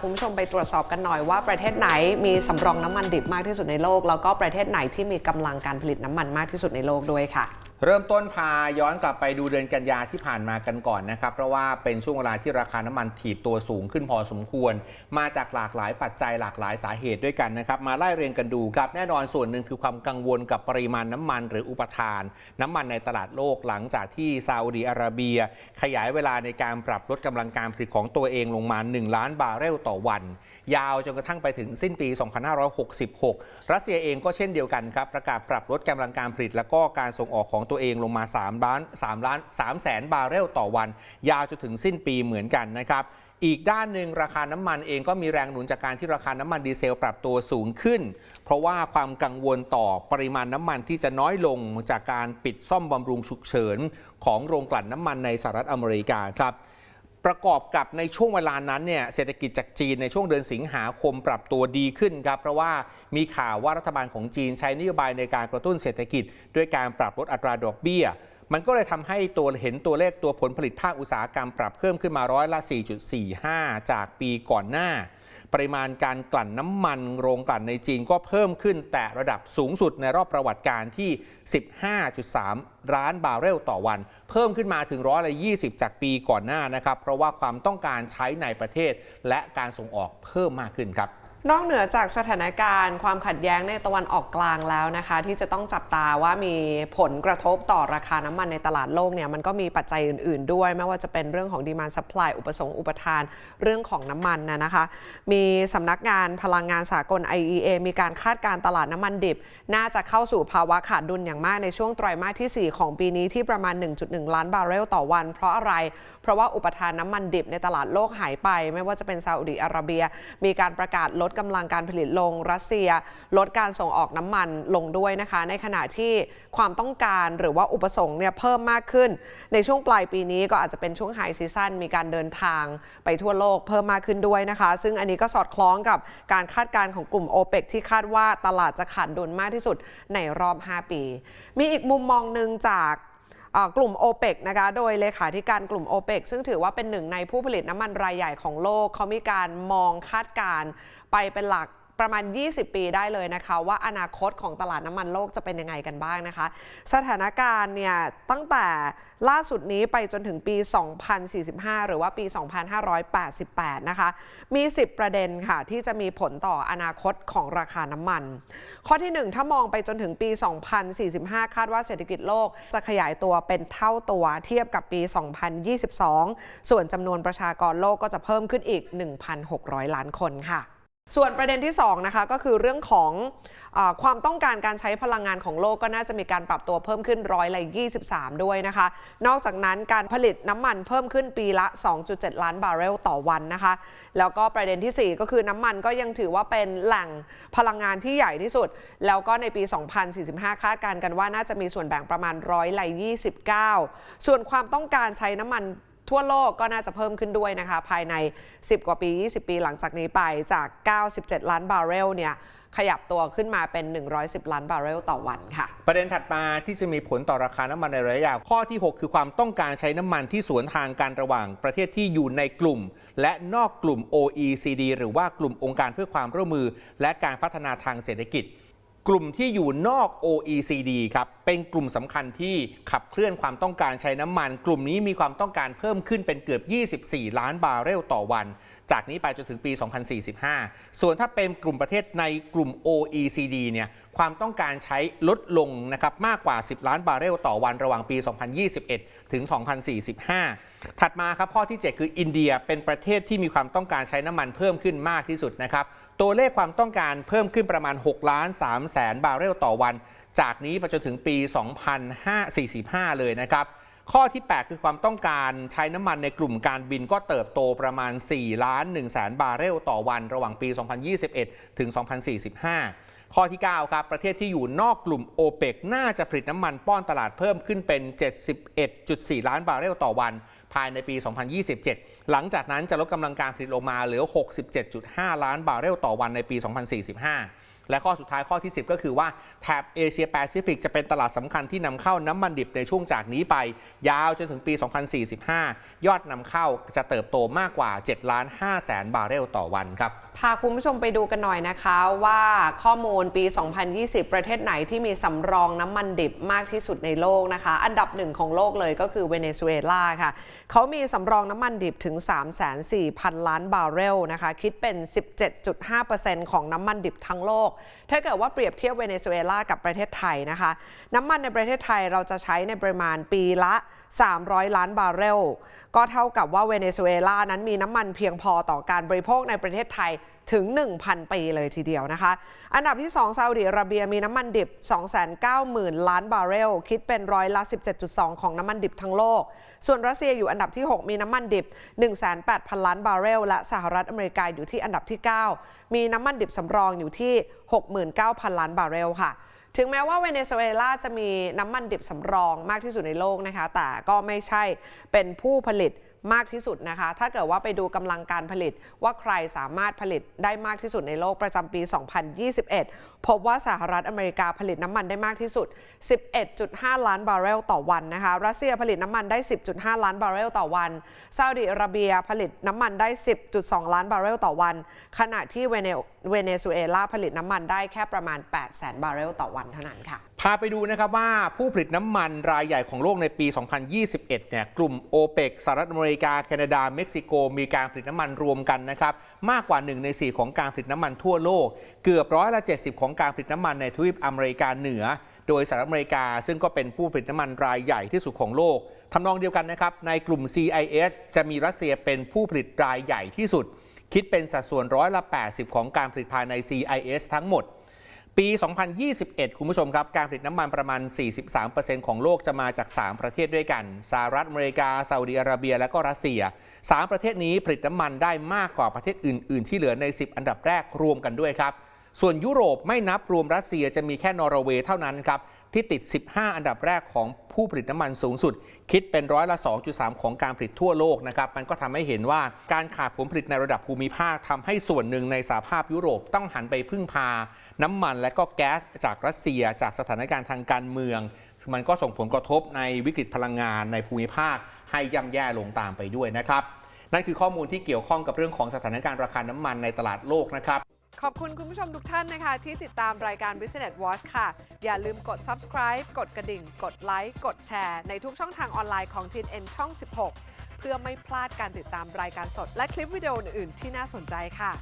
คุณผู้ชมไปตรวจสอบกันหน่อยว่าประเทศไหนมีสำรองน้ำมันดิบมากที่สุดในโลกแล้วก็ประเทศไหนที่มีกำลังการผลิตน้ำมันมากที่สุดในโลกด้วยค่ะเริ่มต้นพาย้อนกลับไปดูเดือนกันยาที่ผ่านมากันก่อนนะครับเพราะว่าเป็นช่วงเวลาที่ราคาน้ำมันถีบตัวสูงขึ้นพอสมควรมาจากหลากหลายปัจจัยหลากหลายสาเหตุด้วยกันนะครับมาไล่เรียงกันดูครับแน่นอนส่วนหนึ่งคือความกังวลกับปริมาณน้ำมันหรืออุปทานน้ำมันในตลาดโลกหลังจากที่ซาอุดิอาระเบียขยายเวลาในการปรับลดกำลังการผลิตของตัวเองลงมา1 ล้านบาร์เรลต่อวันยาวจนกระทั่งไปถึงสิ้นปี 2566 รัสเซียเองก็เช่นเดียวกันครับประกาศปรับลดกำลังการผลิตและก็การส่งออกของตัวเองลงมา3 แสนบาร์เรลต่อวันยาวจนถึงสิ้นปีเหมือนกันนะครับอีกด้านหนึ่งราคาน้ำมันเองก็มีแรงหนุนจากการที่ราคาน้ำมันดีเซลปรับตัวสูงขึ้นเพราะว่าความกังวลต่อปริมาณน้ำมันที่จะน้อยลงจากการปิดซ่อมบำรุงฉุกเฉินของโรงกลั่นน้ำมันในสหรัฐอเมริกาครับประกอบกับในช่วงเวลานั้นเนี่ยเศรษฐกิจจากจีนในช่วงเดือนสิงหาคมปรับตัวดีขึ้นครับเพราะว่ามีข่าวว่ารัฐบาลของจีนใช้นโยบายในการกระตุ้นเศรษฐกิจด้วยการปรับลดอัตราดอกเบี้ยมันก็เลยทำให้ตัวเลขตัวผลผลิตภาคอุตสาหกรรมปรับเพิ่มขึ้นมา4.45%จากปีก่อนหน้าปริมาณการกลั่นน้ำมันโรงกลั่นในจีนก็เพิ่มขึ้นแต่ระดับสูงสุดในรอบประวัติการที่ 15.3 ล้านบาร์เรลต่อวันเพิ่มขึ้นมาถึง120จากปีก่อนหน้านะครับเพราะว่าความต้องการใช้ในประเทศและการส่งออกเพิ่มมากขึ้นครับนอกเหนือจากสถานการณ์ความขัดแย้งในตะวันออกกลางแล้วนะคะที่จะต้องจับตาว่ามีผลกระทบต่อราคาน้ำมันในตลาดโลกเนี่ยมันก็มีปัจจัยอื่นๆด้วยไม่ว่าจะเป็นเรื่องของ demand supply อุปสงค์อุปทานเรื่องของน้ำมันนะคะมีสำนักงานพลังงานสากล IEA มีการคาดการณ์ตลาดน้ำมันดิบน่าจะเข้าสู่ภาวะขาดดุลอย่างมากในช่วงไตรมาสที่ 4 ของปีนี้ที่ประมาณ 1.1 ล้านบาร์เรลต่อวันเพราะอะไรเพราะว่าอุปทานน้ำมันดิบในตลาดโลกหายไปไม่ว่าจะเป็นซาอุดิอาระเบียมีการประกาศลดกำลังการผลิตลงรัสเซียลดการส่งออกน้ำมันลงด้วยนะคะในขณะที่ความต้องการหรือว่าอุปสงค์เนี่ยเพิ่มมากขึ้นในช่วงปลายปีนี้ก็อาจจะเป็นช่วงไฮซีซั่นมีการเดินทางไปทั่วโลกเพิ่มมากขึ้นด้วยนะคะซึ่งอันนี้ก็สอดคล้องกับการคาดการณ์ของกลุ่ม OPEC ที่คาดว่าตลาดจะขาดดุลมากที่สุดในรอบ5ปีมีอีกมุมมองหนึ่งจากกลุ่ม OPEC นะคะโดยเลขาธิการกลุ่ม OPEC ซึ่งถือว่าเป็นหนึ่งในผู้ผลิตน้ำมันรายใหญ่ของโลกเขามีการมองคาดการณ์ไปเป็นหลักประมาณ20 ปีได้เลยนะคะว่าอนาคตของตลาดน้ำมันโลกจะเป็นยังไงกันบ้างนะคะสถานการณ์เนี่ยตั้งแต่ล่าสุดนี้ไปจนถึงปี 2045 หรือว่าปี 2588 นะคะมี10ประเด็นค่ะที่จะมีผลต่ออนาคตของราคาน้ำมันข้อที่1ถ้ามองไปจนถึงปี 2045 คาดว่าเศรษฐกิจโลกจะขยายตัวเป็นเท่าตัวเทียบกับปี 2022 ส่วนจำนวนประชากรโลกก็จะเพิ่มขึ้นอีก 1,600 ล้านคนค่ะส่วนประเด็นที่2นะคะก็คือเรื่องของความต้องการการใช้พลังงานของโลกก็น่าจะมีการปรับตัวเพิ่มขึ้น23%ด้วยนะคะนอกจากนั้นการผลิตน้ำมันเพิ่มขึ้นปีละ 2.7 ล้านบาร์เรลต่อวันนะคะแล้วก็ประเด็นที่4ก็คือน้ำมันก็ยังถือว่าเป็นแหล่งพลังงานที่ใหญ่ที่สุดแล้วก็ในปี 2045 คาดการณ์กันว่าน่าจะมีส่วนแบ่งประมาณ29%ส่วนความต้องการใช้น้ำมันทั่วโลกก็น่าจะเพิ่มขึ้นด้วยนะคะภายใน10กว่าปี20ปีหลังจากนี้ไปจาก97ล้านบาร์เรลเนี่ยขยับตัวขึ้นมาเป็น110ล้านบาร์เรลต่อวันค่ะประเด็นถัดมาที่จะมีผลต่อราคาน้ำมันในระยะยาวข้อที่6คือความต้องการใช้น้ำมันที่สวนทางกันระหว่างประเทศที่อยู่ในกลุ่มและนอกกลุ่ม OECD หรือว่ากลุ่มองค์การเพื่อความร่วมมือและการพัฒนาทางเศรษฐกิจกลุ่มที่อยู่นอก OECD ครับเป็นกลุ่มสำคัญที่ขับเคลื่อนความต้องการใช้น้ำมันกลุ่มนี้มีความต้องการเพิ่มขึ้นเป็นเกือบ24ล้านบาร์เรลต่อวันจากนี้ไปจนถึงปี 2045 ส่วนถ้าเป็นกลุ่มประเทศในกลุ่ม OECD เนี่ยความต้องการใช้ลดลงนะครับมากกว่า10ล้านบาร์เรลต่อวันระหว่างปี 2021 ถึง 2045 ถัดมาครับข้อที่ 7 คืออินเดียเป็นประเทศที่มีความต้องการใช้น้ำมันเพิ่มขึ้นมากที่สุดนะครับตัวเลขความต้องการเพิ่มขึ้นประมาณ6.3 แสนบาร์เรลต่อวันจากนี้ไปจนถึงปี 2545 เลยนะครับข้อที่ 8 คือความต้องการใช้น้ำมันในกลุ่มการบินก็เติบโตประมาณ4.1 แสนบาร์เรลต่อวันระหว่างปี 2021 ถึง 2045 ข้อที่ 9 ครับประเทศที่อยู่นอกกลุ่ม OPEC น่าจะผลิตน้ำมันป้อนตลาดเพิ่มขึ้นเป็น 71.4 ล้านบาร์เรลต่อวันภายในปี 2027 หลังจากนั้นจะลดกำลังการผลิตลงมาเหลือ 67.5 ล้านบาร์เรลต่อวันในปี 2045 และข้อสุดท้ายข้อที่ 10 ก็คือว่าแถบเอเชียแปซิฟิกจะเป็นตลาดสำคัญที่นำเข้าน้ำมันดิบในช่วงจากนี้ไปยาวจนถึงปี 2045 ยอดนำเข้าจะเติบโตมากกว่า 7,500,000 บาร์เรลต่อวันครับพาคุณผู้ชมไปดูกันหน่อยนะคะว่าข้อมูลปี 2020 ประเทศไหนที่มีสำรองน้ำมันดิบมากที่สุดในโลกนะคะอันดับหนึ่งของโลกเลยก็คือเวเนซุเอลาค่ะเขามีสำรองน้ำมันดิบถึง 340,000 ล้านบาร์เรลนะคะคิดเป็น 17.5% ของน้ำมันดิบทั้งโลกถ้าเกิดว่าเปรียบเทียบเวเนซุเอลากับประเทศไทยนะคะน้ำมันในประเทศไทยเราจะใช้ในปริมาณปีละ300 ล้านบาร์เรลก็เท่ากับว่าเวเนซุเอลานั้นมีน้ำมันเพียงพอต่อการบริโภคในประเทศไทยถึง 1,000 ปีเลยทีเดียวนะคะอันดับที่ 2 ซาอุดิอาระเบียมีน้ำมันดิบ 290,000 ล้านบาร์เรลคิดเป็นร้อยละ 17.2 ของน้ำมันดิบทั้งโลกส่วนรัสเซียอยู่อันดับที่ 6 มีน้ำมันดิบ 18,000 ล้านบาร์เรลและสหรัฐอเมริกาอยู่ที่อันดับที่ 9 มีน้ำมันดิบสำรองอยู่ที่ 69,000 ล้านบาร์เรลค่ะถึงแม้ว่าเวเนซุเอลาจะมีน้ำมันดิบสำรองมากที่สุดในโลกนะคะแต่ก็ไม่ใช่เป็นผู้ผลิตมากที่สุดนะคะถ้าเกิดว่าไปดูกำลังการผลิตว่าใครสามารถผลิตได้มากที่สุดในโลกประจำปี 2021 พบว่าสหรัฐอเมริกาผลิตน้ำมันได้มากที่สุด 11.5 ล้านบาร์เรลต่อวันนะคะรัสเซียผลิตน้ำมันได้ 10.5 ล้านบาร์เรลต่อวันซาอุดิอาระเบียผลิตน้ำมันได้ 10.2 ล้านบาร์เรลต่อวันขณะที่เวเนซุเอลาผลิตน้ำมันได้แค่ประมาณ 800,000 บาร์เรลต่อวันเท่านั้นค่ะพาไปดูนะครับว่าผู้ผลิตน้ำมันรายใหญ่ของโลกในปี 2021 เนี่ยกลุ่มโอเปกสหรัฐอเมริกาแคนาดาเม็กซิโกมีการผลิตน้ำมันรวมกันนะครับมากกว่า1 ใน 4ของการผลิตน้ำมันทั่วโลกเกือบ70%ของการผลิตน้ำมันในทวีปอเมริกาเหนือโดยสหรัฐอเมริกาซึ่งก็เป็นผู้ผลิตน้ำมันรายใหญ่ที่สุดของโลกทำนองเดียวกันนะครับในกลุ่ม CIS จะมีรัสเซียเป็นผู้ผลิตรายใหญ่ที่สุดคิดเป็นสัดส่วน80%ของการผลิตภายใน CIS ทั้งหมดปี 2021 คุณผู้ชมครับการผลิตน้ำมันประมาณ 43% ของโลกจะมาจาก 3 ประเทศด้วยกันสหรัฐอเมริกาซาอุดิอาระเบียและก็รัสเซีย 3 ประเทศนี้ผลิตน้ำมันได้มากกว่าประเทศอื่นๆที่เหลือใน 10 อันดับแรกรวมกันด้วยครับส่วนยุโรปไม่นับรวมรัสเซียจะมีแค่นอร์เวย์เท่านั้นครับที่ติด 15 อันดับแรกของผู้ผลิตน้ำมันสูงสุดคิดเป็น2.3% ของการผลิตทั่วโลกนะครับมันก็ทำให้เห็นว่าการขาดผลผลิตในระดับภูมิภาคทำให้ส่วนหนึ่งในสหภาพยุโรปต้องหันไปพึ่งพาน้ำมันและก็แก๊สจากรัสเซียจากสถานการณ์ทางการเมืองมันก็ส่งผลกระทบในวิกฤตพลังงานในภูมิภาคให้ย่ำแย่ลงตามไปด้วยนะครับนั่นคือข้อมูลที่เกี่ยวข้องกับเรื่องของสถานการณ์ราคาน้ำมันในตลาดโลกนะครับขอบคุณคุณผู้ชมทุกท่านนะคะที่ติดตามรายการ Business Watch ค่ะอย่าลืมกด subscribe กดกระดิ่งกดไลค์กดแชร์ในทุกช่องทางออนไลน์ของ TNN ช่อง 16 เพื่อไม่พลาดการติดตามรายการสดและคลิปวิดีโออื่นๆที่น่าสนใจค่ะ